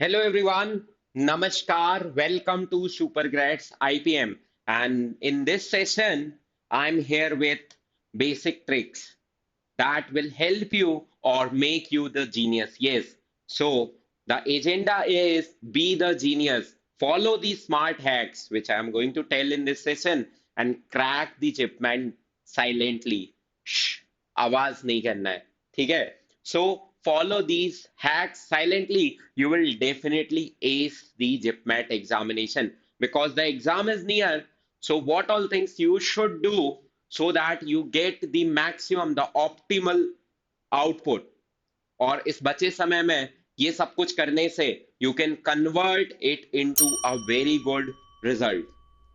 Hello everyone, Namaskar, welcome to Supergrads IPM. And in this session, I'm here with basic tricks that will help you or make you the genius. Yes. So the agenda is be the genius. Follow the smart hacks, which I am going to tell in this session, and crack the chipman silently. Shh, आवाज नहीं करना है. ठीक है? So follow these hacks silently. You will definitely ace the GIPMAT examination because the exam is near. So what all things you should do so that you get the maximum, the optimal output. और इस बचे समय में ये सब कुछ करने से you can convert it into a very good result.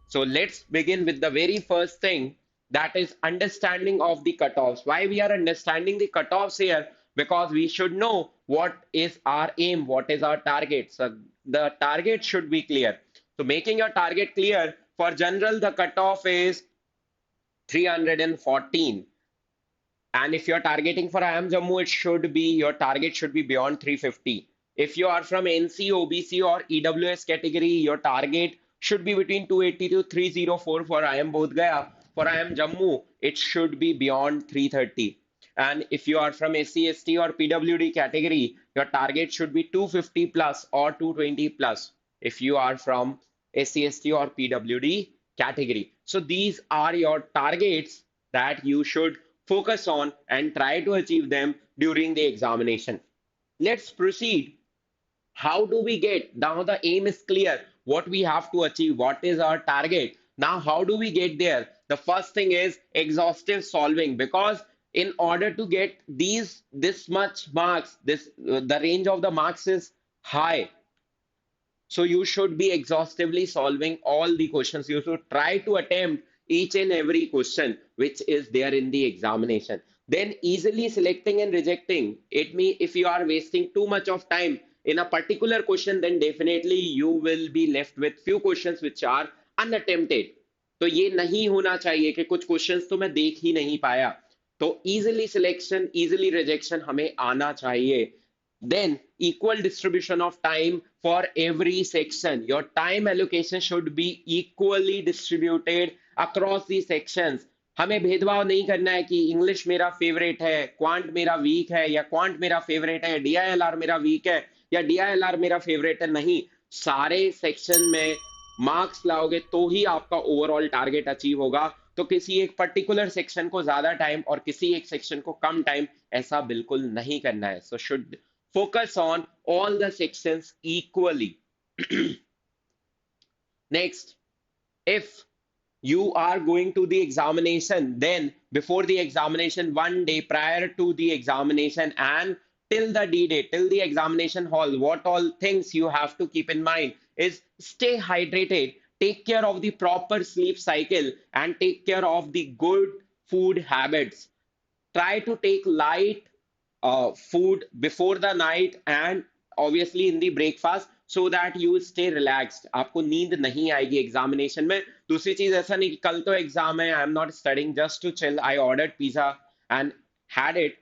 So let's begin with the very first thing, that is understanding of the cutoffs. Why we are understanding the cutoffs here? Because we should know what is our aim, what is our target. So the target should be clear. So making your target clear, for general the cutoff is 314, and if you're targeting for IIM Jammu, it should be your target should be beyond 350. If you are from NC, OBC, or EWS category, your target should be between 280 to 304. For IIM Bodh Gaya, for IIM Jammu, it should be beyond 330. And if you are from SC, ST, or PWD category, your target should be 250 plus or 220 plus. If you are from SC, ST, or PWD category. So these are your targets that you should focus on and try to achieve them during the examination. Let's proceed. How do we get? Now the aim is clear. What we have to achieve, what is our target? Now, how do we get there? The first thing is exhaustive solving, because in order to get this much marks, the range of the marks is high. So you should be exhaustively solving all the questions. You should try to attempt each and every question which is there in the examination. Then easily selecting and rejecting. It means if you are wasting too much of time in a particular question, then definitely you will be left with few questions which are unattempted. तो ये नहीं होना चाहिए कि कुछ questions तो मैं देख ही नहीं पाया. तो इजीली सिलेक्शन, इजीली रिजेक्शन हमें आना चाहिए. Then equal distribution of time for every section. Your time allocation should be equally distributed across the sections. हमें भेदभाव नहीं करना है कि इंग्लिश मेरा फेवरेट है, क्वांट मेरा वीक है, या क्वांट मेरा फेवरेट है, डीआईएलआर मेरा वीक है, या डीआईएलआर मेरा फेवरेट है. नहीं, सारे सेक्शन में मार्क्स लाओगे तो ही आपका ओवरऑल टारगेट अचीव होगा. तो किसी एक पर्टिकुलर सेक्शन को ज्यादा टाइम और किसी एक सेक्शन को कम टाइम, ऐसा बिल्कुल नहीं करना है. So should focus on all the sections equally. Next, if you are going to the examination, then before the examination, one day prior to the examination and till the d-day, till the examination hall, what all things you have to keep in mind is stay hydrated, take care of the proper sleep cycle, and take care of the good food habits. Try to take light food before the night and obviously in the breakfast, so that you stay relaxed. आपको नींद नहीं आएगी examination में. दूसरी चीज, ऐसा नहीं कि कल तो एग्जाम है, I am not studying just to chill, I ordered pizza and had it.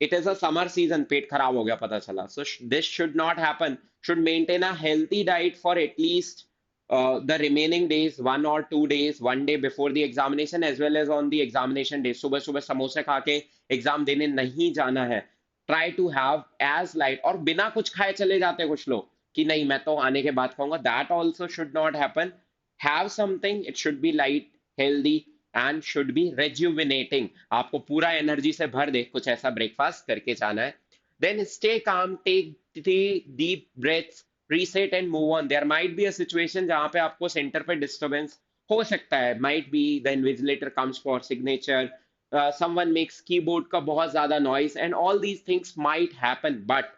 It is a summer season, पेट खराब हो गया पता चला. So this should not happen. Should maintain a healthy diet for at least the remaining days, 1 or 2 days, one day before the examination as well as on the examination day. सुबह सुबह समोसे खा के एग्जाम देने नहीं जाना है. Try to have as light, और बिना कुछ खाए चले जाते हैं कुछ लोग कि नहीं मैं तो आने के बाद खाऊंगा. That also should not happen. Have something, it should be light, healthy, and should be rejuvenating. आपको पूरा एनर्जी से भर दे, कुछ ऐसा ब्रेकफास्ट करके जाना है. Then stay calm, take deep breaths, reset and move on. There might be a situation जहां पे आपको सेंटर पे डिस्टरबेंस हो सकता है. Might be the invigilator comes for signature, someone makes keyboard का बहुत ज्यादा noise, and all these things might happen, but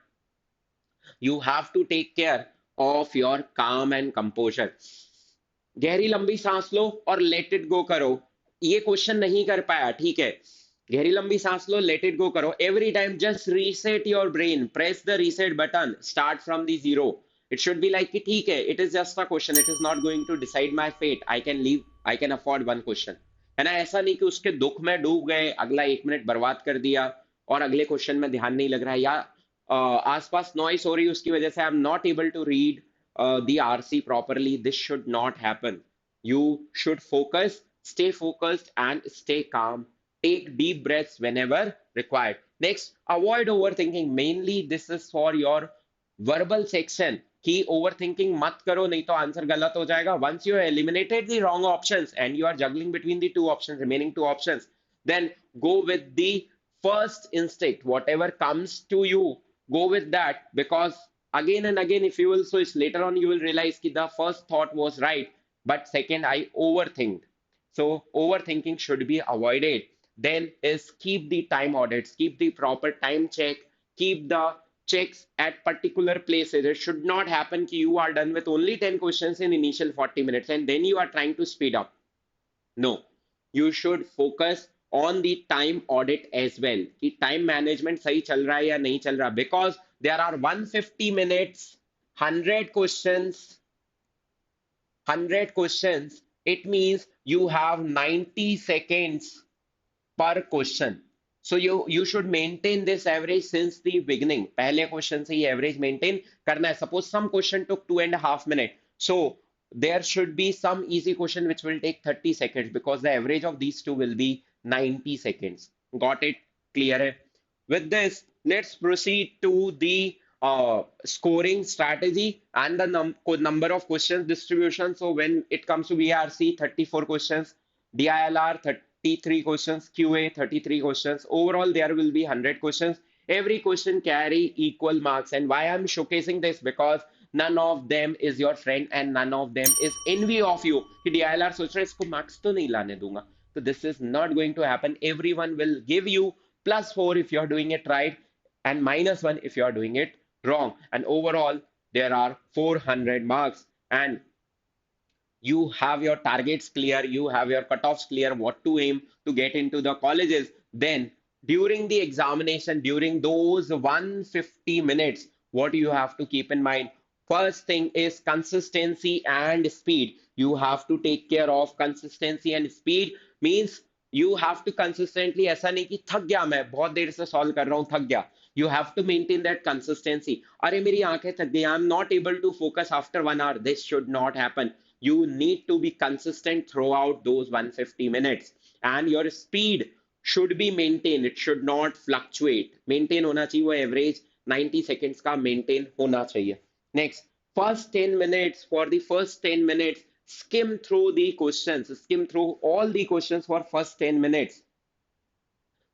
you have to take care of your calm and composure. गहरी लंबी सांस लो और लेट इट गो करो. ये question नहीं कर पाया, ठीक है, गहरी लंबी सांस लो, लेट इट गो करो. Every time just reset your brain, press the reset button, start from the zero. It should be like कि ठीक है, it is just a question, it is not going to decide my fate, I can leave, I can afford one question. है ना? ऐसा नहीं कि उसके दुख में डूब गए, अगला 1 मिनट बर्बाद कर दिया और अगले क्वेश्चन में ध्यान नहीं लग रहा है, या आसपास नॉइस हो रही है उसकी वजह से I am not able to read the RC properly. This should not happen. You should focus, stay focused, and stay calm. Take deep breaths whenever required. Next, avoid overthinking. Mainly, this is for your verbal section. कि overthinking मत करो नहीं तो answer गलत हो जाएगा. Once you eliminated the wrong options and you are juggling between the two options, remaining two options, then go with the first instinct. Whatever comes to you, go with that, because again and again if you will switch later on you will realize that the first thought was right but second I overthinked. So overthinking should be avoided. Then is keep the time audits, keep the proper time check, keep the checks at particular places. It should not happen that you are done with only 10 questions in initial 40 minutes and then you are trying to speed up. No, you should focus on the time audit as well कि time management सही चल रहा है या नहीं चल रहा, because there are 150 minutes, 100 questions, 100 questions. It means you have 90 seconds per question. So you should maintain this average since the beginning. पहले क्वेश्चन से ही average maintain करना है. Suppose some question took 2.5 minutes. So there should be some easy question which will take 30 seconds because the average of these two will be 90 seconds. Got it? Clear है? With this, let's proceed to the scoring strategy and the number of questions distribution. So when it comes to VRC, 34 questions, DILR, 33 questions, QA, 33 questions. Overall, there will be 100 questions. Every question carry equal marks. And why I'm showcasing this? Because none of them is your friend and none of them is envy of you. कि DILR सोच रहा है इसको marks तो नहीं लाने दूंगा. So this is not going to happen. Everyone will give you +4 if you're doing it right and -1 if you're doing it wrong. And overall, there are 400 marks. And you have your targets clear, you have your cutoffs clear, what to aim to get into the colleges. Then, during the examination, during those 150 minutes, what you have to keep in mind? First thing is consistency and speed. You have to take care of consistency and speed. Means you have to consistently, ऐसा नहीं कि थक गया मैं बहुत देर से solve कर रहा हूँ थक गया. You have to maintain that consistency. अरे मेरी आंखें थक गई, I'm not able to focus after 1 hour. This should not happen. You need to be consistent throughout those 150 minutes and your speed should be maintained. It should not fluctuate. Maintain होना चाहिए वो average 90 seconds का maintain होना चाहिए. Next, first 10 minutes, for the first 10 minutes, skim through the questions, skim through all the questions for first 10 minutes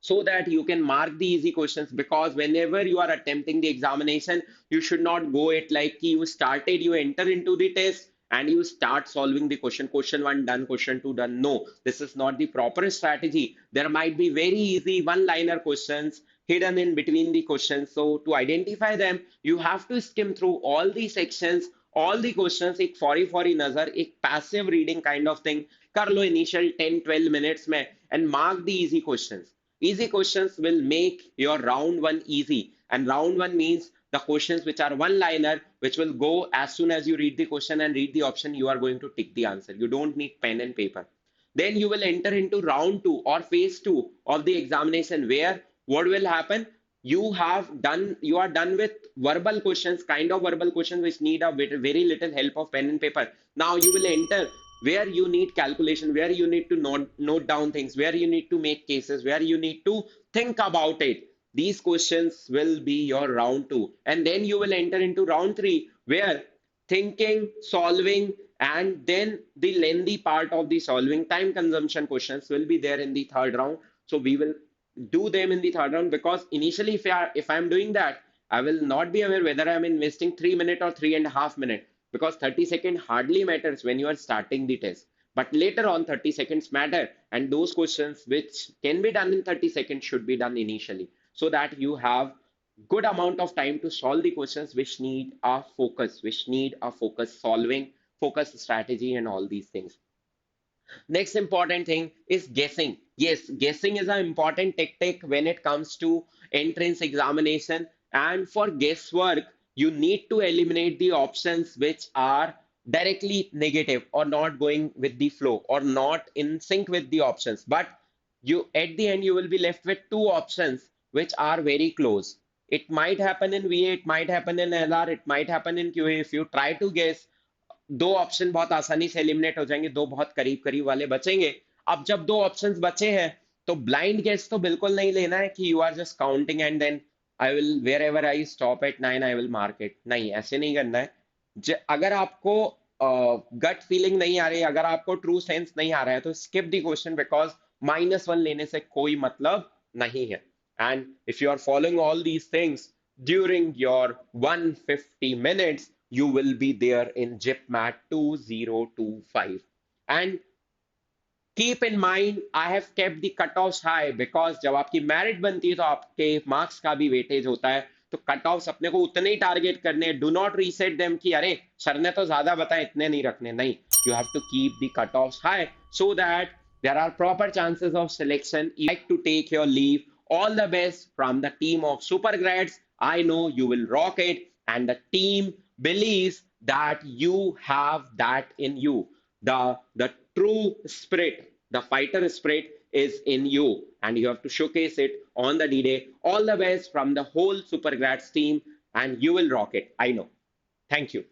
so that you can mark the easy questions, because whenever you are attempting the examination you should not go it like you started, you enter into the test and you start solving the question 1 done, question 2 done. No, this is not the proper strategy. There might be very easy one liner questions hidden in between the questions, so to identify them you have to skim through all the sections, all the questions. एक फौरी फौरी नजर, एक passive reading kind of thing कर लो initial 10-12 minutes में and mark the easy questions. Easy questions will make your round one easy. And round one means the questions which are one liner, which will go as soon as you read the question and read the option, you are going to tick the answer. You don't need pen and paper. Then you will enter into round two or phase two of the examination, where what will happen? You are done with verbal questions, kind of verbal questions which need a very little help of pen and paper. Now you will enter where you need calculation, where you need to note down things, where you need to make cases, where you need to think about it. These questions will be your round two. And then you will enter into round three, where thinking, solving, and then the lengthy part of the solving time consumption questions will be there in the third round. So we will do them in the third round, because initially if I'm doing that, I will not be aware whether I'm investing 3 minutes or 3.5 minutes, because 30 seconds hardly matters when you are starting the test. But later on, 30 seconds matter, and those questions which can be done in 30 seconds should be done initially, so that you have good amount of time to solve the questions which need a focus, which need a focus solving, focus strategy, and all these things. Next important thing is guessing. Yes, guessing is an important tactic when it comes to entrance examination. And for guesswork, you need to eliminate the options which are directly negative or not going with the flow or not in sync with the options. But you at the end you will be left with two options which are very close. It might happen in VA, it might happen in LR, it might happen in QA. If you try to guess, दो option बहुत आसानी से eliminate हो जाएंगे, दो बहुत करीब करीब वाले बचेंगे। अब जब दो ऑप्शंस बचे हैं, तो ब्लाइंड गेस तो बिल्कुल नहीं लेना है कि you are just counting and then I will wherever I stop at 9 I will mark it. नहीं, ऐसे नहीं करना है। अगर आपको गट फीलिंग नहीं आ रही, अगर आपको ट्रू सेंस नहीं आ रहा है, तो स्किप द क्वेश्चन, बिकॉज -1 लेने से कोई मतलब नहीं है। And if you are following all these things during your 150 minutes, you will be there in GIPMAT 2025. And keep in mind, I have kept the cutoffs high because जब आपकी merit बनती है तो आपके मार्क्स का भी वेटेज होता है। तो कट ऑफ्स अपने को उतने ही टारगेट करने, डू नॉट रीसेट देम कि अरे सर ने तो ज्यादा बताया इतने नहीं रखने, नहीं। You have to keep the cut offs high so that there are proper chances of selection. You like to take your leave. All the best from the team of Super Grads. I know you will rock it, and the team believes that you have that in you. The true spirit, the fighter spirit is in you, and you have to showcase it on the D-Day. All the best from the whole Super Grads team, and you will rock it. I know. Thank you.